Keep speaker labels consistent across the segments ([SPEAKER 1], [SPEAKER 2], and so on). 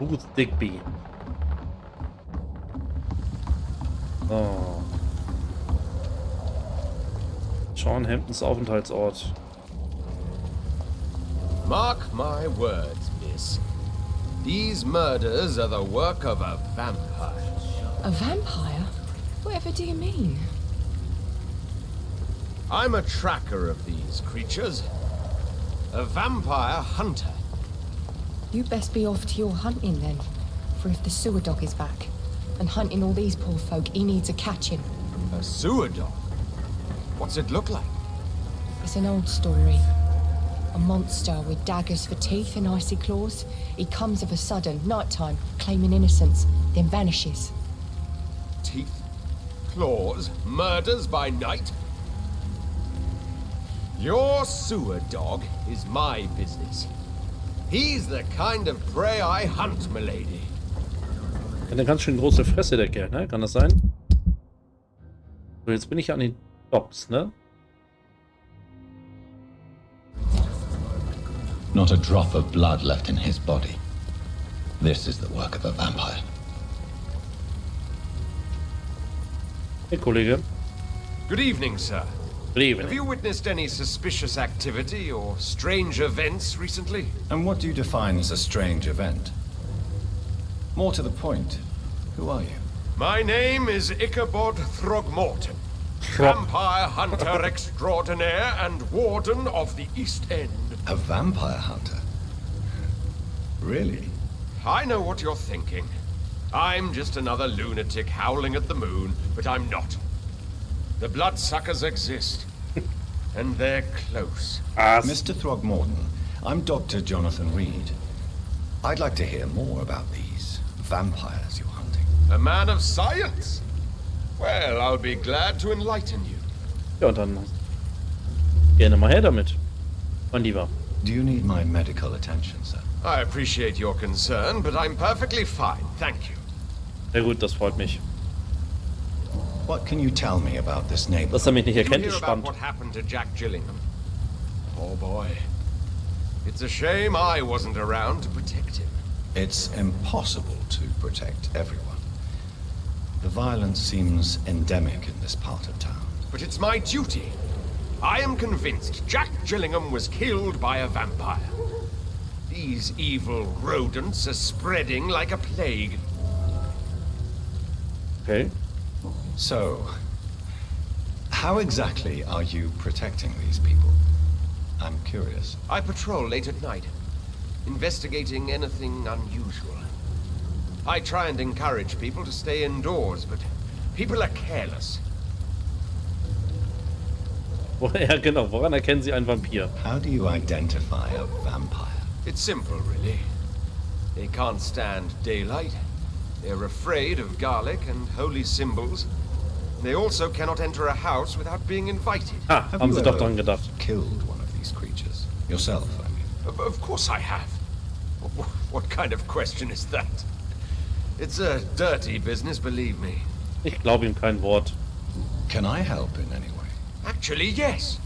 [SPEAKER 1] Booth Digby. So. Sean Hamptons Aufenthaltsort.
[SPEAKER 2] Mark my words, miss. These murders are the work of a vampire.
[SPEAKER 3] A vampire? Whatever do you mean?
[SPEAKER 2] I'm a tracker of these creatures. A vampire hunter.
[SPEAKER 3] You best be off to your hunting then. For if the sewer dog is back and hunting all these poor folk, he needs a catching.
[SPEAKER 2] A sewer dog? What's it look like?
[SPEAKER 3] It's an old story. A monster with daggers for teeth and icy claws. He comes of a sudden, nighttime, claiming innocence, then vanishes.
[SPEAKER 2] Teeth, claws, murders by night? Your sewer dog is my business. He's the kind of prey I hunt, milady.
[SPEAKER 1] Eine ganz schön große Fresse, der Kerl, ne? Kann das sein? So, jetzt bin ich an den Docks, ne?
[SPEAKER 4] Not a drop of blood left in his body. This is the work of a vampire.
[SPEAKER 1] Hey, Kollege.
[SPEAKER 2] Good evening, sir.
[SPEAKER 1] Good evening.
[SPEAKER 2] Have you witnessed any suspicious activity or strange events recently?
[SPEAKER 5] And what do you define as a strange event? More to the point, who are you?
[SPEAKER 2] My name is Ichabod Throgmorton, vampire hunter extraordinaire and warden of the East End.
[SPEAKER 5] A vampire hunter? Really?
[SPEAKER 2] I know what you're thinking. I'm just another lunatic howling at the moon, but I'm not. The bloodsuckers exist, and they're close.
[SPEAKER 5] Mr. Throgmorton, I'm Dr. Jonathan Reed. I'd like to hear more about these vampires you're hunting.
[SPEAKER 2] A man of science? Well, I'll be glad to enlighten you.
[SPEAKER 1] Ja, und dann gerne mal her damit, mein Lieber.
[SPEAKER 5] Do you need my medical attention, sir?
[SPEAKER 2] I appreciate your concern, but I'm perfectly fine, thank you.
[SPEAKER 1] Sehr gut, das freut mich.
[SPEAKER 5] What can you tell me about this neighborhood?
[SPEAKER 1] Dass er mich nicht
[SPEAKER 2] Did you
[SPEAKER 1] erkennt,
[SPEAKER 2] hear
[SPEAKER 1] ist
[SPEAKER 2] about
[SPEAKER 1] spannend.
[SPEAKER 2] what happened to Jack Gillingham? Oh boy. It's a shame I wasn't around to protect him.
[SPEAKER 5] It's impossible to protect everyone. The violence seems endemic in this part of town.
[SPEAKER 2] But it's my duty. I am convinced Jack Gillingham was killed by a vampire. These evil rodents are spreading like a plague.
[SPEAKER 1] Okay.
[SPEAKER 5] So, how exactly are you protecting these people? I'm curious.
[SPEAKER 2] I patrol late at night, investigating anything unusual. I try and encourage people to stay indoors, but people are careless.
[SPEAKER 1] Ja, genau. Woran erkennen Sie einen Vampir?
[SPEAKER 5] How do you identify a vampire?
[SPEAKER 2] It's simple, really. They can't stand daylight. They're afraid of garlic and holy symbols. They also cannot enter a house without being invited.
[SPEAKER 1] Ah,
[SPEAKER 5] Have
[SPEAKER 1] haben
[SPEAKER 5] you
[SPEAKER 1] Sie doch
[SPEAKER 5] ever
[SPEAKER 1] dran gedacht.
[SPEAKER 5] killed one of these creatures? Yourself, I mean.
[SPEAKER 2] Of course I have. What kind of question is that? It's a dirty business, believe me.
[SPEAKER 1] Ich glaube ihm kein Wort.
[SPEAKER 5] Can I help in any way?
[SPEAKER 2] Actually, yes.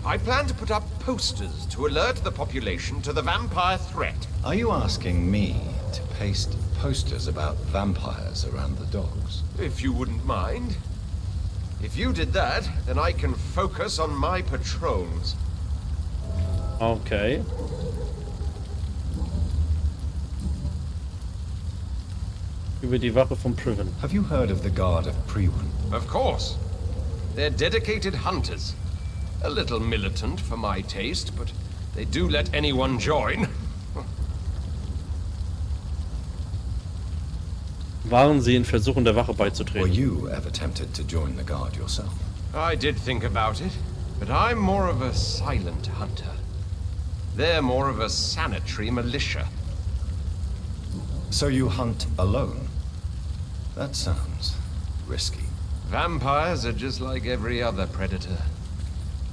[SPEAKER 2] I plan to put up posters to alert the population to the vampire threat.
[SPEAKER 5] Are you asking me to paste posters about vampires around the docks?
[SPEAKER 2] If you wouldn't mind. If you did that, then I can focus on my patrols.
[SPEAKER 1] Okay. Über die Wache von Priven.
[SPEAKER 5] Have you heard of the Guard of Priwen?
[SPEAKER 2] Of course. They're dedicated hunters. A little militant for my taste, but they do let anyone join.
[SPEAKER 1] Waren Sie in Versuchen der Wache
[SPEAKER 5] Were
[SPEAKER 1] beizutreten?
[SPEAKER 5] you ever tempted to join the Guard yourself?
[SPEAKER 2] I did think about it, but I'm more of a silent hunter. They're more of a sanitary militia.
[SPEAKER 5] So you hunt alone? That sounds risky.
[SPEAKER 2] Vampires are just like every other predator.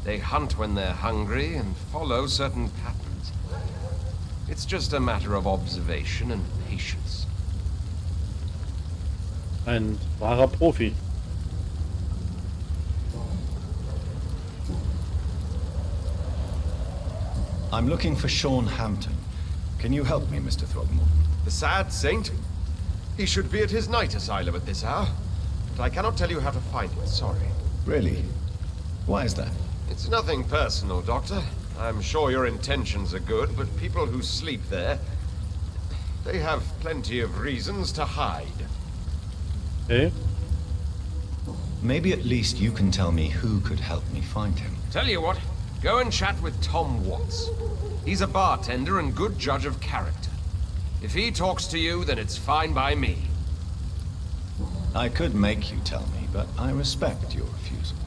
[SPEAKER 2] They hunt when they're hungry and follow certain patterns. It's just a matter of observation and patience.
[SPEAKER 1] Ein wahrer Profi.
[SPEAKER 5] I'm looking for Sean Hampton. Can you help me, Mr. Throgmorton?
[SPEAKER 2] The sad saint? He should be at his night asylum at this hour. But I cannot tell you how to find it, sorry.
[SPEAKER 5] Really? Why is that?
[SPEAKER 2] It's nothing personal, Doctor. I'm sure your intentions are good, but people who sleep there, they have plenty of reasons to hide.
[SPEAKER 1] Okay.
[SPEAKER 5] Maybe at least you can tell me who could help me find him.
[SPEAKER 2] Tell you what, go and chat with Tom Watts. He's a bartender and good judge of character. If he talks to you, then it's fine by me.
[SPEAKER 5] I could make you tell me, but I respect your refusal.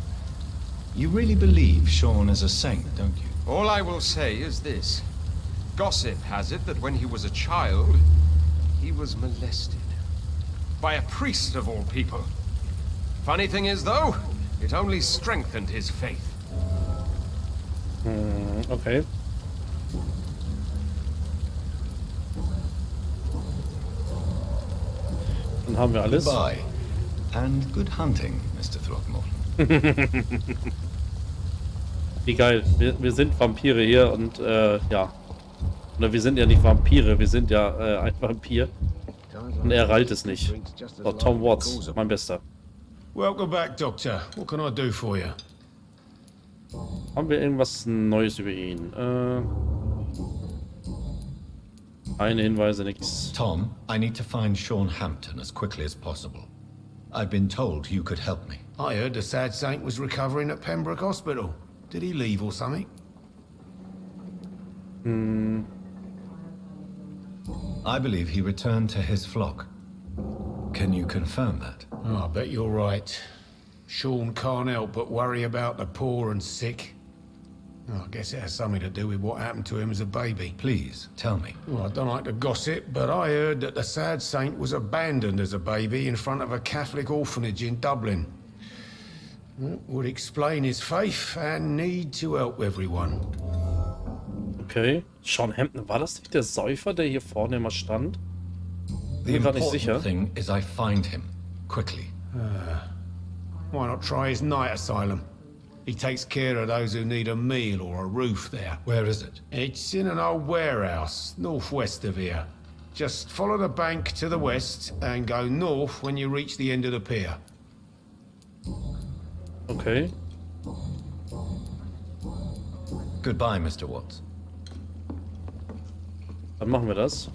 [SPEAKER 5] You really believe Sean is a saint, don't you?
[SPEAKER 2] All I will say is this. Gossip has it that when he was a child, he was molested. By a priest of all people. Funny thing is, though, it only strengthened his faith.
[SPEAKER 1] Okay. Dann haben wir alles.
[SPEAKER 5] Goodbye. And good hunting, Mr. Throgmorton.
[SPEAKER 1] Wie geil. Wir sind Vampire hier und ja. Oder wir sind ja nicht Vampire, wir sind ja ein Vampir. Und er reilt es nicht. So, Tom Watts, mein Bester.
[SPEAKER 6] Welcome back, Doctor. What can I do for you?
[SPEAKER 1] Haben wir irgendwas Neues über ihn? Keine Hinweise, nix.
[SPEAKER 5] Tom, I need to find Sean Hampton as quickly as possible. I've been told you could help me.
[SPEAKER 6] I heard the sad saint was recovering at Pembroke Hospital. Did he leave or something?
[SPEAKER 5] I believe he returned to his flock. Can you confirm that?
[SPEAKER 6] Oh, I bet you're right. Sean can't help but worry about the poor and sick. Oh, I guess it has something to do with what happened to him as a baby.
[SPEAKER 5] Please, tell me.
[SPEAKER 6] Well, I don't like to gossip, but I heard that the sad saint was abandoned as a baby in front of a Catholic orphanage in Dublin. That would explain his faith and need to help everyone.
[SPEAKER 1] Okay. Sean Hampton, war das nicht der Säufer, der hier vorne immer stand?
[SPEAKER 5] The
[SPEAKER 1] Bin mir grad nicht sicher.
[SPEAKER 5] important thing is I find him quickly.
[SPEAKER 6] Why not try his night asylum? He takes care of those who need a meal or a roof there.
[SPEAKER 5] Where is it?
[SPEAKER 6] It's in an old warehouse, northwest of here. Just follow the bank to the west and go north when you reach the end of the pier.
[SPEAKER 1] Okay.
[SPEAKER 5] Goodbye, Mr. Watts.
[SPEAKER 1] Dann machen wir das.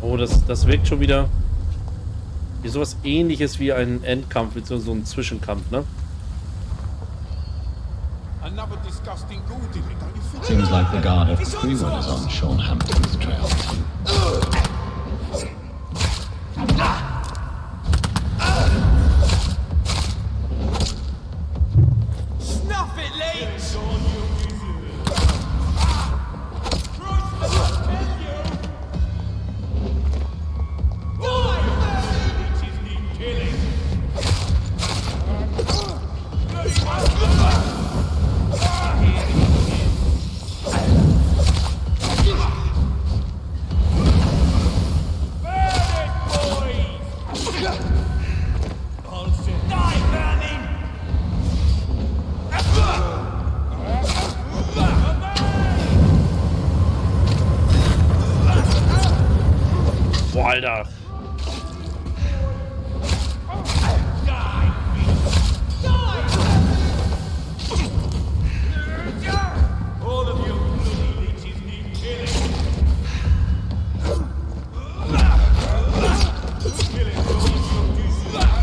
[SPEAKER 1] Oh, das wirkt schon wieder wie sowas Ähnliches wie ein Endkampf, beziehungsweise so ein Zwischenkampf, ne?
[SPEAKER 4] Seems like the guard of Freewood is on Sean Hampton's trail.
[SPEAKER 7] Snuff it, Leech!
[SPEAKER 1] Boah, Alter.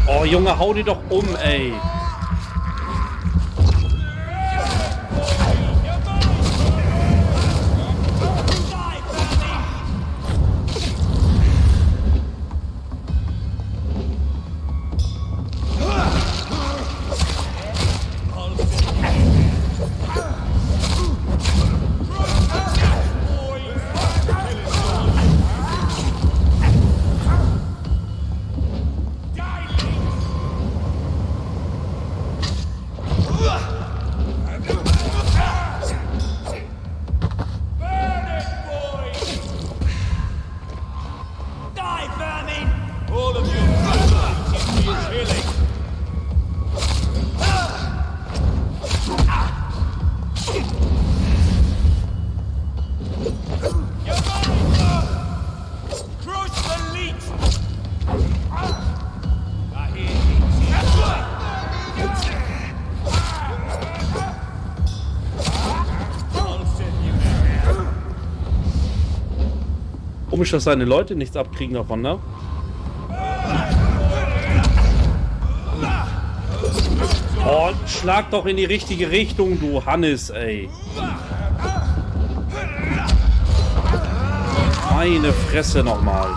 [SPEAKER 1] Oh, Junge, hau die doch um, ey. Komisch, dass seine Leute nichts abkriegen davon, ne? Oh, schlag doch in die richtige Richtung, du Hannes, ey. Meine Fresse nochmal.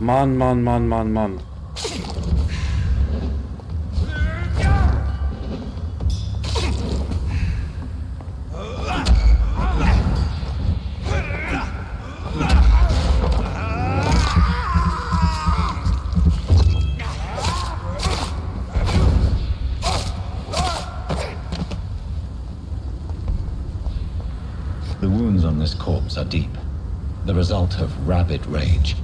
[SPEAKER 1] Mann, Mann, Mann, Mann, Mann.
[SPEAKER 4] The wounds on this corpse are deep, the result of rabid rage.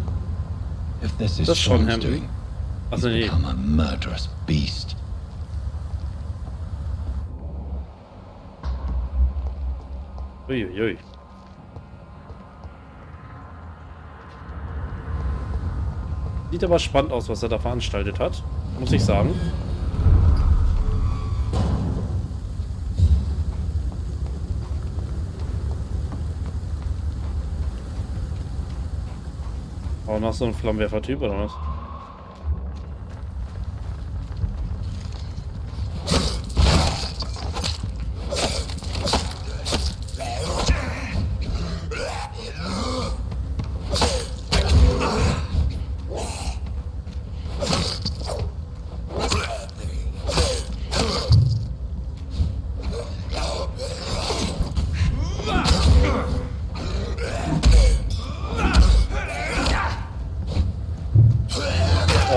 [SPEAKER 4] If this is
[SPEAKER 1] Das schon,
[SPEAKER 4] Sean's
[SPEAKER 1] Herr.
[SPEAKER 4] doing, he's
[SPEAKER 1] Also nee.
[SPEAKER 4] become a murderous beast.
[SPEAKER 1] Uiuiui. Sieht aber spannend aus, was er da veranstaltet hat, muss ich sagen. Auch noch so ein Flammenwerfer-Typ, oder was?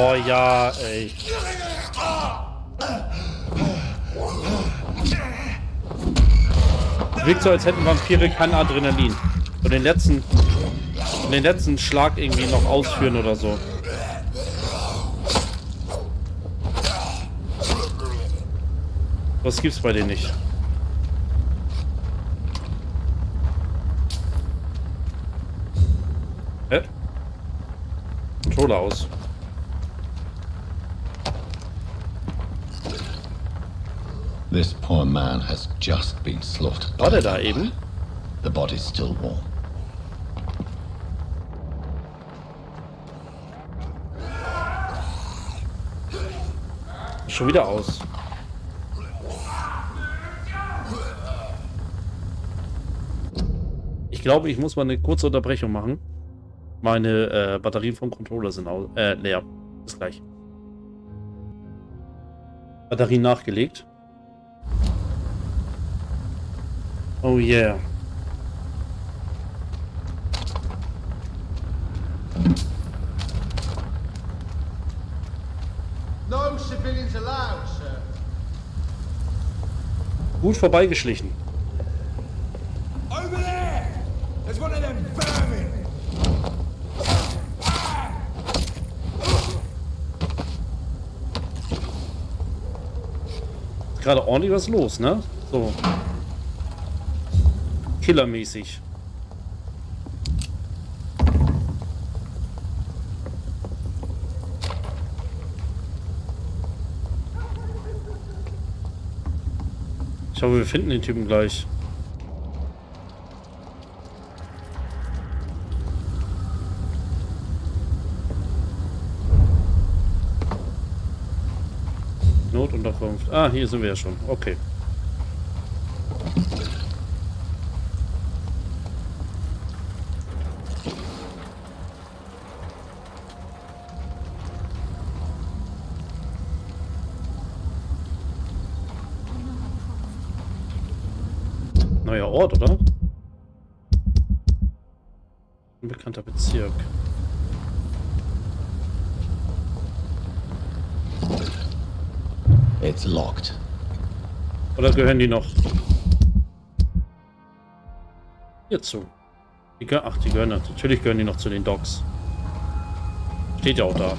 [SPEAKER 1] Oh ja, ey. Wirkt so, als hätten Vampire kein Adrenalin. Und den letzten Schlag irgendwie noch ausführen oder so. Das gibt's bei denen nicht. Hä? Controller aus.
[SPEAKER 4] This poor man has just been slaughtered.
[SPEAKER 1] War der da eben?
[SPEAKER 4] The body's still warm.
[SPEAKER 1] Schon wieder aus. Ich glaube, ich muss mal eine kurze Unterbrechung machen. Meine Batterien vom Controller sind leer. Bis gleich. Batterien nachgelegt. Oh yeah.
[SPEAKER 7] No civilians allowed, sir.
[SPEAKER 1] Gut vorbeigeschlichen.
[SPEAKER 7] Over there! There's one of them vermin!
[SPEAKER 1] Ist gerade ordentlich was los, ne? So. Killermäßig. Ich hoffe, wir finden den Typen gleich. Notunterkunft. Ah, hier sind wir ja schon. Okay. Neuer Ort, oder? Unbekannter Bezirk.
[SPEAKER 4] It's locked.
[SPEAKER 1] Oder gehören die noch hierzu? Die gehören natürlich gehören die noch zu den Docks. Steht ja auch da.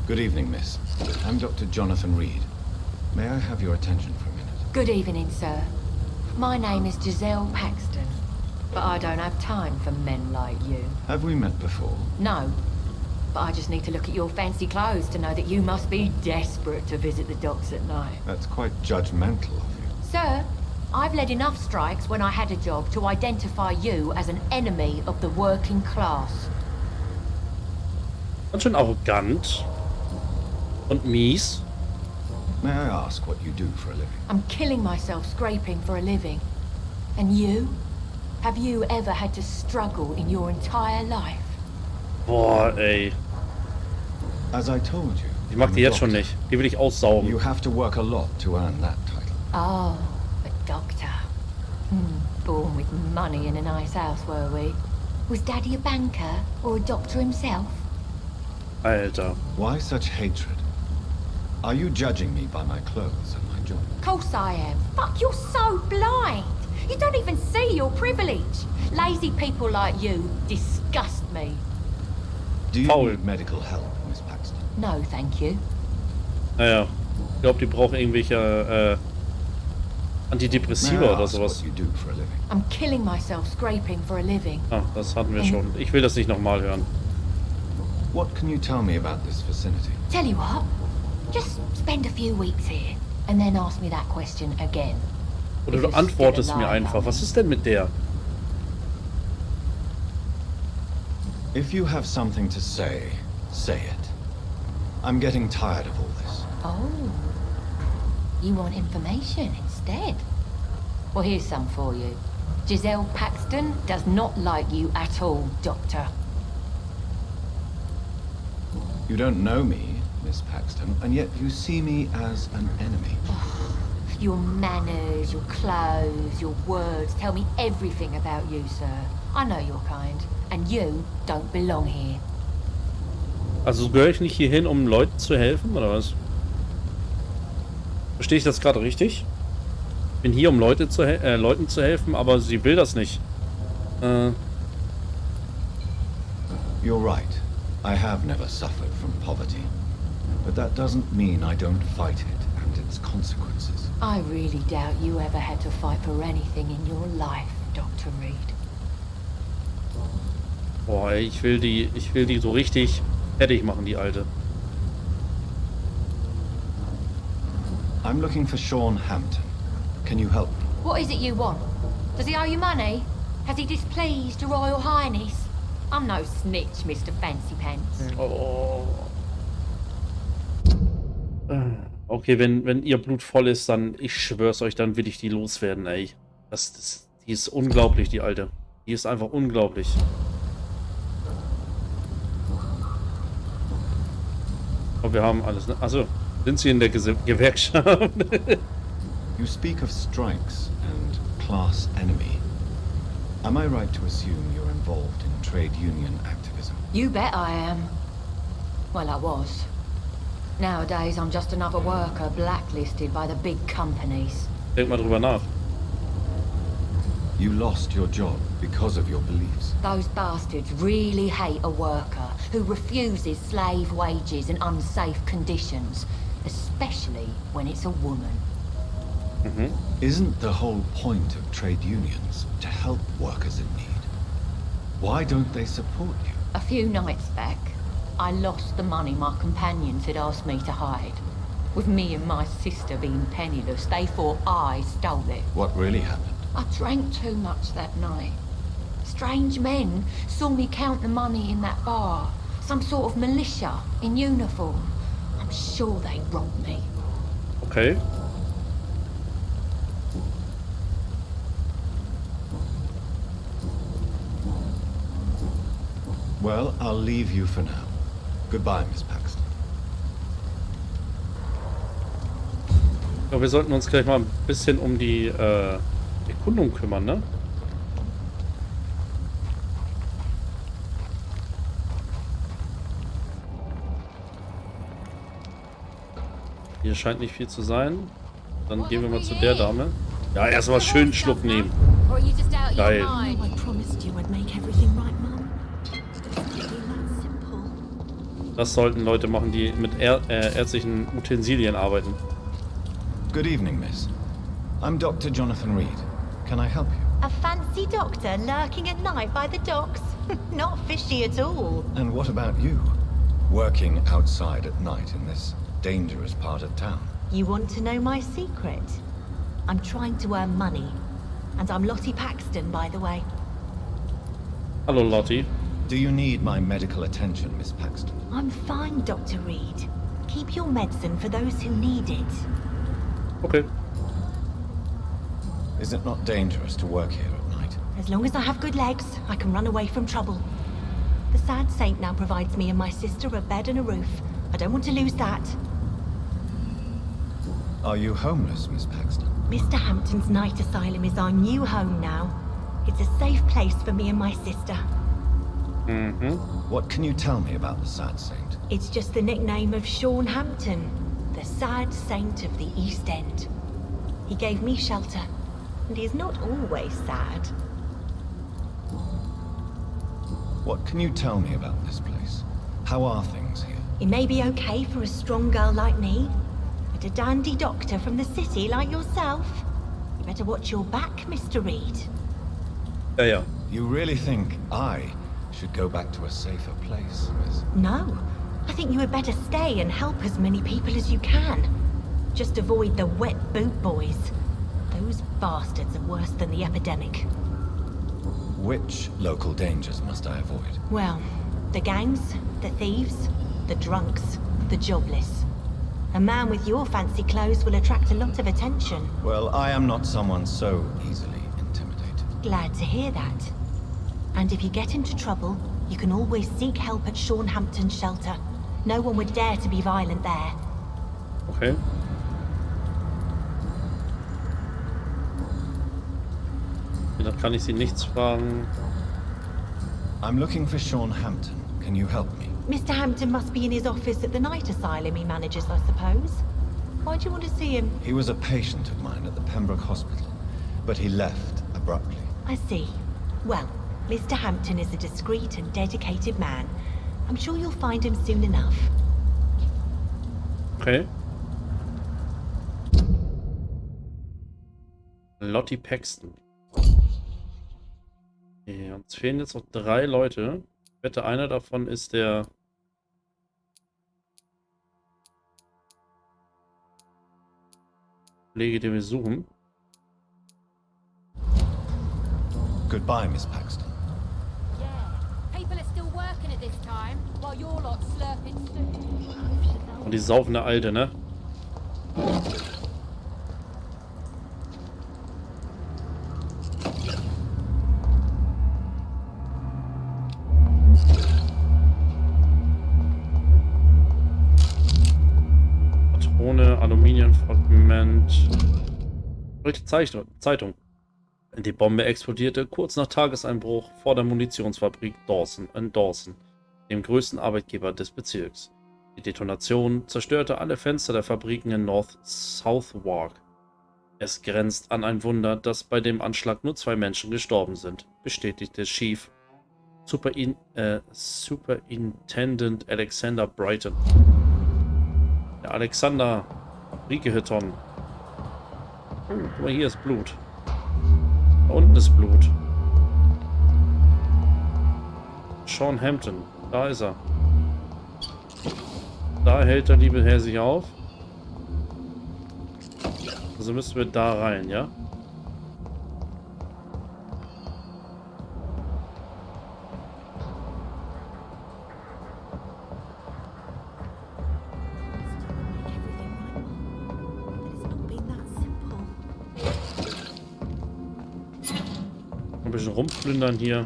[SPEAKER 5] Good evening, miss. I'm Dr. Jonathan Reed. May I have your attention for a minute?
[SPEAKER 3] Good evening, sir. My name is Giselle Paxton, but I don't have time for men like you.
[SPEAKER 5] Have we met before?
[SPEAKER 3] No, but I just need to look at your fancy clothes to know that you must be desperate to visit the docks at night.
[SPEAKER 5] That's quite judgmental of you.
[SPEAKER 3] Sir, I've led enough strikes when I had a job to identify you as an enemy of the working class.
[SPEAKER 1] Ganz schön arrogant. Und mies.
[SPEAKER 5] May I ask what you do for a living?
[SPEAKER 3] I'm killing myself scraping for a living. And you? Have you ever had to struggle in your entire life?
[SPEAKER 1] Boah, ey.
[SPEAKER 5] As I told you,
[SPEAKER 1] Ich mag
[SPEAKER 5] I'm
[SPEAKER 1] die
[SPEAKER 5] a
[SPEAKER 1] jetzt schon
[SPEAKER 5] doctor.
[SPEAKER 1] nicht. Die will ich aussaugen.
[SPEAKER 5] You have to work a lot to earn that title.
[SPEAKER 3] Oh, a doctor. Born with money in a nice house, were we? Was Daddy a banker or a doctor himself?
[SPEAKER 1] Alter.
[SPEAKER 5] Why such hatred? Are you judging me by my clothes and my job?
[SPEAKER 3] Of course I am. Fuck, you're so blind. You don't even see your privilege. Lazy people like you disgust me.
[SPEAKER 5] Do you
[SPEAKER 1] Paul.
[SPEAKER 5] need medical help, Miss Paxton?
[SPEAKER 3] No, thank you.
[SPEAKER 1] Naja. Ich glaube, die brauchen irgendwelche Antidepressiva
[SPEAKER 5] May I
[SPEAKER 1] oder
[SPEAKER 5] ask
[SPEAKER 1] sowas.
[SPEAKER 5] what you do for a living?
[SPEAKER 3] I'm killing myself scraping for a living.
[SPEAKER 1] Ah, das hatten wir schon. Ich will das nicht nochmal hören.
[SPEAKER 5] What can you tell me about this vicinity?
[SPEAKER 3] Tell you what, just spend a few weeks here and then ask me that question again.
[SPEAKER 1] Oder du antwortest mir einfach. Was ist denn mit der?
[SPEAKER 5] If you have something to say, say it. I'm getting tired of all this.
[SPEAKER 3] Oh, you want information instead? Well, here's some for you. Giselle Paxton does not like you at all, Doctor.
[SPEAKER 5] You don't know me, Miss Paxton, and yet you see me as an enemy.
[SPEAKER 3] Your manners, your clothes, your words tell me everything about you, sir. I know your kind, and you don't belong here.
[SPEAKER 1] Also gehöre ich nicht hierhin, um Leuten zu helfen, oder was? Verstehe ich das gerade richtig? Ich bin hier, um Leuten zu helfen, aber sie will das nicht.
[SPEAKER 5] You're right. I have never suffered from poverty. But that doesn't mean I don't fight it and its consequences.
[SPEAKER 3] I really doubt you ever had to fight for anything in your life, Dr. Reed.
[SPEAKER 1] Boah, ey, ich will die so richtig fertig machen, die Alte.
[SPEAKER 5] I'm looking for Sean Hampton. Can you help me?
[SPEAKER 3] What is it you want? Does he owe you money? Has he displeased your Royal Highness? I'm no snitch, Mr. Fancy Pants.
[SPEAKER 1] Oh. Okay, wenn ihr Blut voll ist, dann, ich schwör's euch, dann will ich die loswerden, ey. Die ist unglaublich, die Alte. Die ist einfach unglaublich. Oh, wir haben alles, ne? Achso, sind sie in der Gewerkschaft?
[SPEAKER 5] You speak of strikes and class enemy. Am I right to assume you're involved in trade union activism?
[SPEAKER 3] You bet I am. Well, I was. Nowadays, I'm just another worker blacklisted by the big companies.
[SPEAKER 1] Denk mal drüber nach.
[SPEAKER 5] You lost your job because of your beliefs.
[SPEAKER 3] Those bastards really hate a worker who refuses slave wages and unsafe conditions, especially when it's a woman.
[SPEAKER 5] Isn't the whole point of trade unions to help workers in need? Why don't they support you?
[SPEAKER 3] A few nights back, I lost the money my companions had asked me to hide. With me and my sister being penniless, they thought I stole it.
[SPEAKER 5] What really happened?
[SPEAKER 3] I drank too much that night. Strange men saw me count the money in that bar. Some sort of militia in uniform. I'm sure they robbed me.
[SPEAKER 1] Okay.
[SPEAKER 5] Well, I'll leave you for now. Goodbye, Miss Paxton.
[SPEAKER 1] Ja, wir sollten uns gleich mal ein bisschen um die Erkundung kümmern, ne? Hier scheint nicht viel zu sein. Dann gehen wir mal zu der Dame. Ja, erstmal schön einen Schluck nehmen. Geil.
[SPEAKER 8] I promised you I'd make everything right, Mum. It doesn't feel that simple.
[SPEAKER 1] Das sollten Leute machen, die mit ärztlichen Utensilien arbeiten.
[SPEAKER 5] Good evening, miss. I'm Dr. Jonathan Reed. Can I help you?
[SPEAKER 8] A fancy doctor lurking at night by the docks? Not fishy at all.
[SPEAKER 5] And what about you? Working outside at night in this dangerous part of town?
[SPEAKER 8] You want to know my secret? I'm trying to earn money. And I'm Lottie Paxton, by the way.
[SPEAKER 1] Hallo Lottie.
[SPEAKER 5] Do you need my medical attention, Miss Paxton?
[SPEAKER 8] I'm fine, Dr. Reed. Keep your medicine for those who need it.
[SPEAKER 1] Okay.
[SPEAKER 5] Is it not dangerous to work here at night?
[SPEAKER 8] As long as I have good legs, I can run away from trouble. The sad saint now provides me and my sister a bed and a roof. I don't want to lose that.
[SPEAKER 5] Are you homeless, Miss Paxton?
[SPEAKER 8] Mr. Hampton's night asylum is our new home now. It's a safe place for me and my sister.
[SPEAKER 1] Mm-hmm.
[SPEAKER 5] What can you tell me about the Sad Saint?
[SPEAKER 8] It's just the nickname of Sean Hampton, the sad saint of the East End. He gave me shelter, and he's not always sad.
[SPEAKER 5] What can you tell me about this place? How are things here?
[SPEAKER 8] It may be okay for a strong girl like me, but a dandy doctor from the city like yourself, you better watch your back, Mr. Reed.
[SPEAKER 1] Ja.
[SPEAKER 5] You really think I should go back to a safer place, miss?
[SPEAKER 8] No, I think you had better stay and help as many people as you can. Just avoid the wet boot boys. Those bastards are worse than the epidemic.
[SPEAKER 5] Which local dangers must I avoid?
[SPEAKER 8] Well, the gangs, the thieves, the drunks, the jobless. A man with your fancy clothes will attract a lot of attention.
[SPEAKER 5] Well, I am not someone so easily intimidated.
[SPEAKER 8] Glad to hear that. And if you get into trouble, you can always seek help at Sean Hampton's shelter. No one would dare to be violent there.
[SPEAKER 1] Okay. Dann kann ich sie nichts fragen.
[SPEAKER 5] I'm looking for Sean Hampton. Can you help me?
[SPEAKER 8] Mr. Hampton must be in his office at the night asylum he manages, I suppose. Why do you want to see him?
[SPEAKER 5] He was a patient of mine at the Pembroke Hospital, but he left abruptly.
[SPEAKER 8] I see. Well, Mr. Hampton is a discreet and dedicated man. I'm sure you'll find him soon enough.
[SPEAKER 1] Okay. Lottie Paxton. Okay, uns fehlen jetzt noch 3 Leute. Ich wette, einer davon ist der Kollege, den wir suchen.
[SPEAKER 5] Goodbye, Miss Paxton.
[SPEAKER 9] People are still working at this time, while you're lot slurping
[SPEAKER 1] Und die saufende Alte, ne? Patrone, Aluminiumfragment. Zeitung. Die Bombe explodierte kurz nach Tageseinbruch vor der Munitionsfabrik Dawson in Dawson, dem größten Arbeitgeber des Bezirks. Die Detonation zerstörte alle Fenster der Fabriken in North Southwark. Es grenzt an ein Wunder, dass bei dem Anschlag nur 2 Menschen gestorben sind, bestätigte Chief Superintendent Alexander Brighton. Der Alexander Riekeheton. Oh, guck mal, hier ist Blut. Da unten ist Blut. Sean Hampton. Da ist er. Da hält der liebe Herr sich auf. Also müssen wir da rein, ja? Ein bisschen rumplündern hier.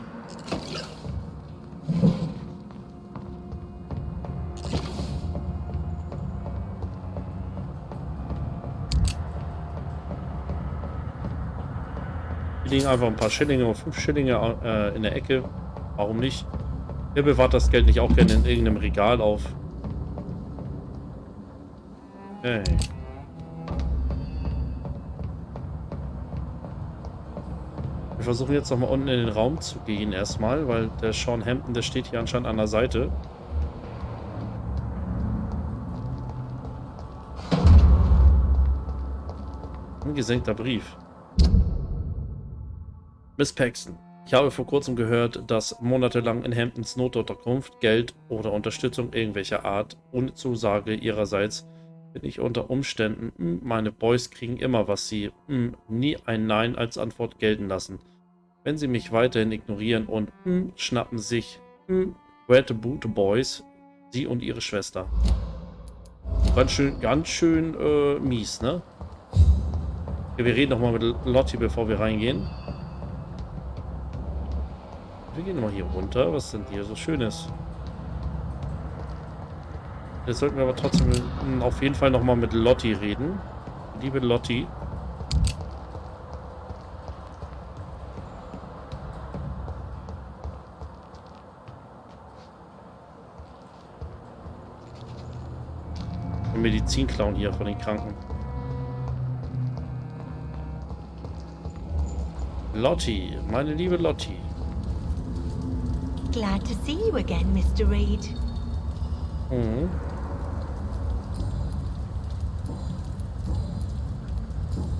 [SPEAKER 1] Hier liegen einfach ein paar Schillinge oder 5 Schillinge in der Ecke. Warum nicht? Wer bewahrt das Geld nicht auch gerne in irgendeinem Regal auf? Okay. Wir versuchen jetzt nochmal unten in den Raum zu gehen erstmal, weil der Sean Hampton, der steht hier anscheinend an der Seite. Ein gesenkter Brief. Miss Paxton, ich habe vor kurzem gehört, dass monatelang in Hamptons Notunterkunft Geld oder Unterstützung irgendwelcher Art ohne Zusage ihrerseits bin ich unter Umständen, meine Boys kriegen immer, was sie nie ein Nein als Antwort gelten lassen. Wenn sie mich weiterhin ignorieren und schnappen sich Red Boot Boys, sie und ihre Schwester. Ganz schön mies, ne? Okay, wir reden nochmal mit Lottie, bevor wir reingehen. Wir gehen mal hier runter. Was sind hier so Schönes? Jetzt sollten wir aber trotzdem auf jeden Fall nochmal mit Lottie reden. Liebe Lottie. Medizin klauen hier von den Kranken. Lottie, meine liebe Lottie.
[SPEAKER 8] Glad to see you again, Mr. Reed.
[SPEAKER 1] Mhm.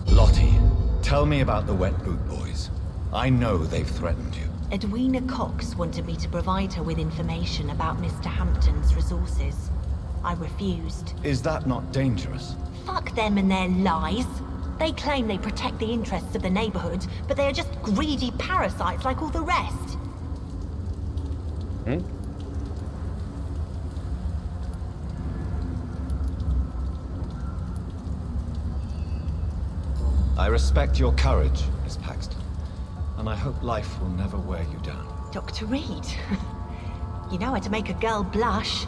[SPEAKER 5] Lottie, tell me about the Wet Boot Boys. I know they've threatened you.
[SPEAKER 8] Edwina Cox wanted me to provide her with information about Mr. Hampton's resources. I refused.
[SPEAKER 5] Is that not dangerous?
[SPEAKER 8] Fuck them and their lies. They claim they protect the interests of the neighborhood, but they are just greedy parasites like all the rest.
[SPEAKER 1] Hmm?
[SPEAKER 5] I respect your courage, Miss Paxton, and I hope life will never wear you down.
[SPEAKER 8] Dr. Reed, you know how to make a girl blush.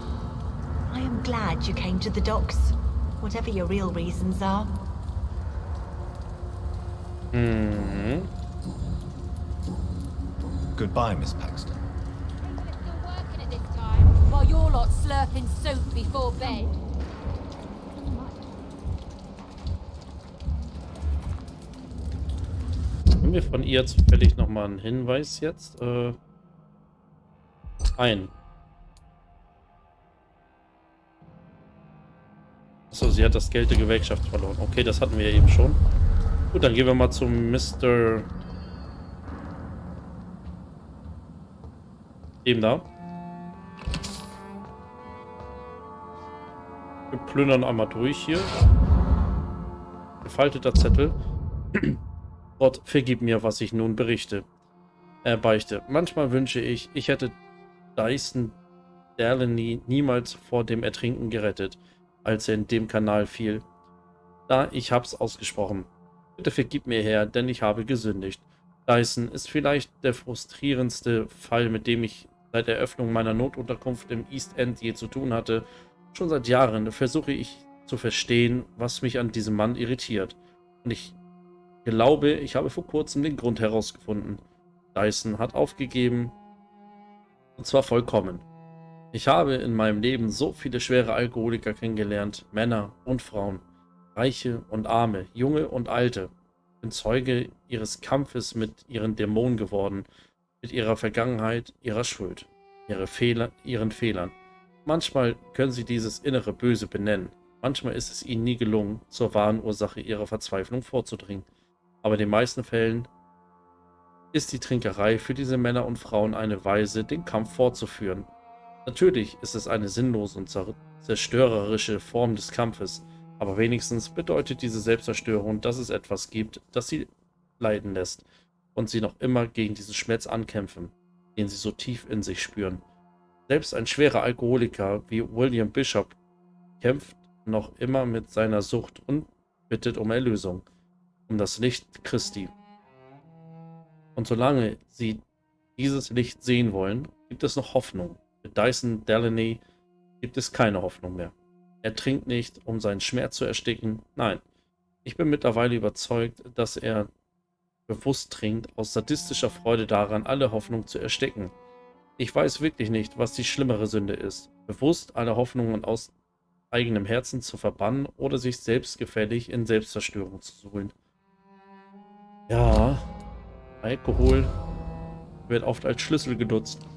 [SPEAKER 8] I am glad you came to the docks, whatever your real reasons are.
[SPEAKER 1] Mhm.
[SPEAKER 5] Goodbye, Miss Paxton.
[SPEAKER 9] People are still working at this time, while you're lot slurping soup before bed.
[SPEAKER 1] Haben wir von ihr zufällig nochmal einen Hinweis jetzt? Ein. Achso, sie hat das Geld der Gewerkschaft verloren. Okay, das hatten wir ja eben schon. Gut, dann gehen wir mal zum Mr. Dem da. Wir plündern einmal durch hier. Gefalteter Zettel. Gott, vergib mir, was ich nun beichte. Manchmal wünsche ich, ich hätte Dyson Delaney niemals vor dem Ertrinken gerettet, als er in dem Kanal fiel. Ich hab's ausgesprochen. Bitte vergib mir, Herr, denn ich habe gesündigt. Dyson ist vielleicht der frustrierendste Fall, mit dem ich seit der Eröffnung meiner Notunterkunft im East End je zu tun hatte. Schon seit Jahren versuche ich zu verstehen, was mich an diesem Mann irritiert. Und ich glaube, ich habe vor kurzem den Grund herausgefunden. Dyson hat aufgegeben, und zwar vollkommen. Ich habe in meinem Leben so viele schwere Alkoholiker kennengelernt, Männer und Frauen, Reiche und Arme, Junge und Alte. Ich bin Zeuge ihres Kampfes mit ihren Dämonen geworden, mit ihrer Vergangenheit, ihrer Schuld, ihren Fehlern. Manchmal können sie dieses innere Böse benennen. Manchmal ist es ihnen nie gelungen, zur wahren Ursache ihrer Verzweiflung vorzudringen. Aber in den meisten Fällen ist die Trinkerei für diese Männer und Frauen eine Weise, den Kampf fortzuführen. Natürlich ist es eine sinnlose und zerstörerische Form des Kampfes, aber wenigstens bedeutet diese Selbstzerstörung, dass es etwas gibt, das sie leiden lässt und sie noch immer gegen diesen Schmerz ankämpfen, den sie so tief in sich spüren. Selbst ein schwerer Alkoholiker wie William Bishop kämpft noch immer mit seiner Sucht und bittet um Erlösung, um das Licht Christi. Und solange sie dieses Licht sehen wollen, gibt es noch Hoffnung. Mit Dyson Delaney gibt es keine Hoffnung mehr. Er trinkt nicht, um seinen Schmerz zu ersticken. Nein, ich bin mittlerweile überzeugt, dass er bewusst trinkt, aus sadistischer Freude daran, alle Hoffnung zu ersticken. Ich weiß wirklich nicht, was die schlimmere Sünde ist. Bewusst alle Hoffnungen aus eigenem Herzen zu verbannen oder sich selbstgefällig in Selbstzerstörung zu suhlen. Ja, Alkohol wird oft als Schlüssel genutzt.